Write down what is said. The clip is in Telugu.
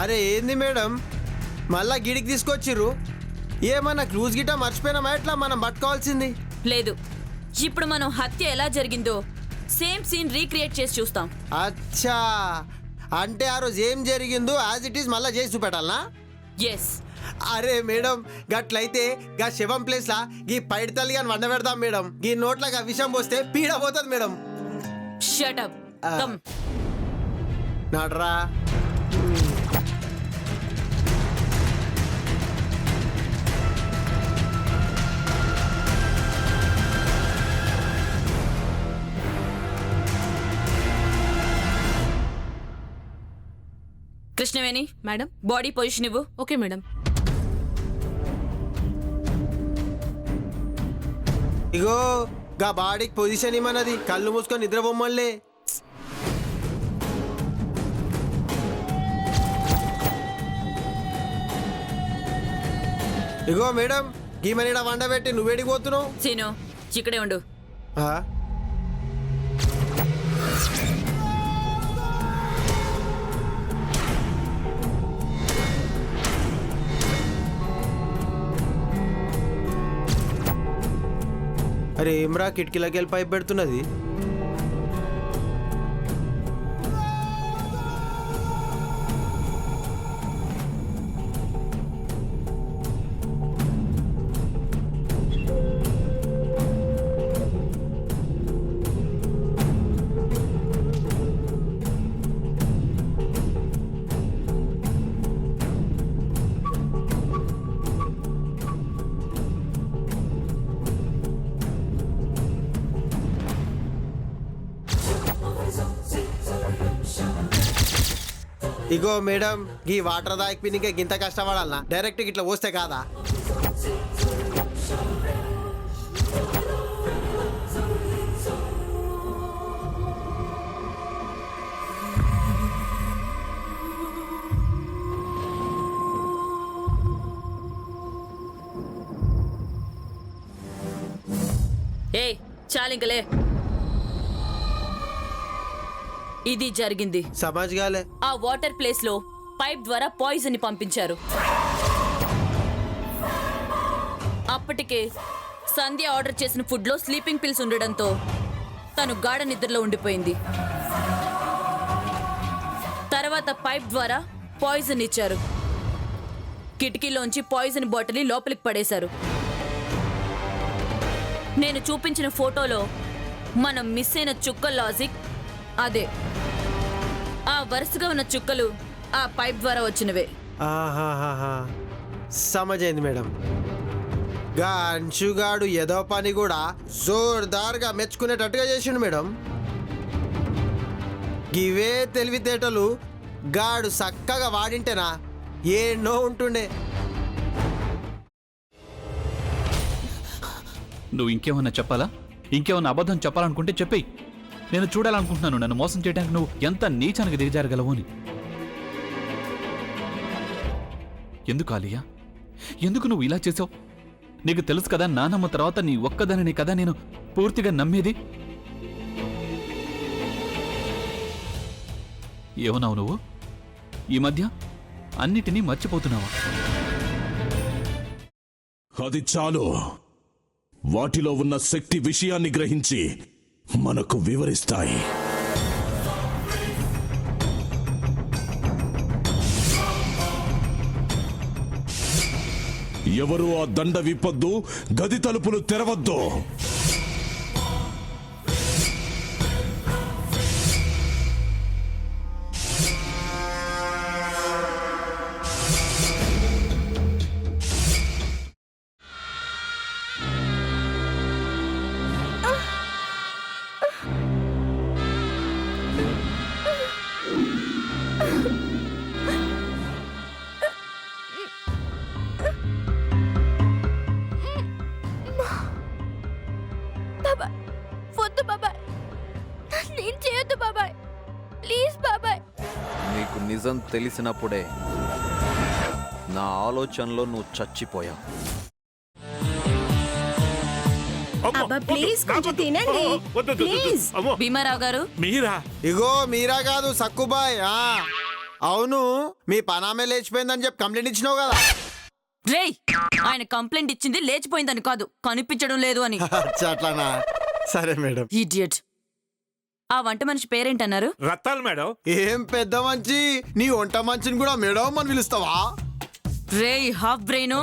అరే ఏంది మేడం మళ్ళా గిడికి తీసుకొచ్చిర్రు? ఏమన్నా క్లూజ్ గిట్ట మర్చిపోయినామా? ఎట్లా మనం పట్టుకోవాల్సింది? లేదు, ఇప్పుడు మనం హత్య ఎలా జరిగిందో సేమ్ సీన్ రీక్రియేట్ చేసి చూస్తాం. అచ్చా, అంటే ఆ రోజు ఏం జరిగిందో యాజ్ ఇట్ ఈస్ మళ్ళా చేసి చూపెట్టాలనా? ఎస్. అరే మేడం గట్లయితే గా శవం ప్లేస్ లా గీ పైడితల్లి అని వండ పెడదాం మేడం. గీ నోట్లగా విషం పోస్తే పీడ పోతుంది మేడం. Shut up. కమ్. నడరా. కృష్ణవేణి మేడం. బాడీ పొజిషన్ ఇవ్వు. Okay madam. ఇగో గా బాడీకి పొజిషన్ ఇమ్మన్నది, కళ్ళు మూసుకొని నిద్రపోమ్మలే. ఇగో మేడం గీమనిడ వండబెట్టి నువ్వేడికి పోతున్నావు? సీను ఇక్కడే ఉండు. అరే ఏమ్రా కిటికీలకి వెళ్ళి పైపు పెడుతున్నది? ఇగో మేడం గీ వాటర్ దాకిపోయినాక గింత కష్టపడాలనా? డైరెక్ట్ ఇట్లా పోస్తే కాదా? ఏయ్ చాలింకలే. ఇది జరిగింది. సమాజ్ గాలే. ఆ వాటర్ ప్లేస్ లో పైప్ ద్వారా పాయిజన్ ని పంపించారు. అప్పటికే సంధ్య ఆర్డర్ చేసిన ఫుడ్ లో స్లీపింగ్ పిల్స్ ఉండడంతో తను గాఢ నిద్రలో ఉండిపోయింది. తర్వాత పైప్ ద్వారా పాయిజన్ ఇచ్చారు. కిటికీలోంచి పాయిజన్ బాటిల్ లోపలికి పడేశారు. నేను చూపించిన ఫోటోలో మనం మిస్ అయిన చుక్క లాజిక్ అదే. ఆ వరుసగా ఉన్న చుక్కలు ఆ పైప్ ద్వారా వచ్చినవే. సమజైంది మేడం. గా అంశుగాడు ఏదో పని కూడా జోర్దార్గా మెచ్చుకునేటట్టుగా చేసిండు మేడం. గివే తెలివితేటలు గాడు చక్కగా వాడింటేనా ఏన్నో ఉంటుండే. నువ్వు ఇంకేమన్నా చెప్పాలా? ఇంకేమన్నా అబద్ధం చెప్పాలనుకుంటే చెప్పేయి. నేను చూడాలనుకుంటున్నాను నన్ను మోసం చేయడానికి నువ్వు ఎంత నీచానికి దిగజారగలవు అని. ఎందుకు ఆలియా, ఎందుకు నువ్వు ఇలా చేసావు? నీకు తెలుసు కదా నానమ్మ తర్వాత నీ ఒక్కదానిని కదా నేను పూర్తిగా నమ్మేది. ఏమన్నావు నువ్వు? ఈ మధ్య అన్నిటినీ మర్చిపోతున్నావా? అది చాలు. వాటిలో ఉన్న శక్తి విషయాన్ని గ్రహించి మనకు వివరిస్తాయి. ఎవరు ఆ దండ విప్పొద్దు, గది తలుపులు తెరవద్దు. నిజం తెలిసినప్పుడే నా ఆలోచనలో నువ్వు చచ్చిపోయావు. భీమారావు గారు ఇగో మీరా కాదు సక్కుబాయ్. అవును మీ పనామే లేచిపోయిందని చెప్పి కంప్లైంట్ ఇచ్చినావు కదా. రేయ్, ఆయన కంప్లైంట్ ఇచ్చింది లేచిపోయిందని కాదు, కనిపించడం లేదు అని. అచ్చా, అట్లానా? సరే మేడం. ఇడియట్. ఆ వంట మనిషి పేరేంటన్నారు? రత్తాలు మేడం. ఏం పెద్ద మంచి, నీ వంట మంచిని కూడా మేడం అని పిలుస్తావా? రేయ్ హాఫ్ బ్రెయిన్,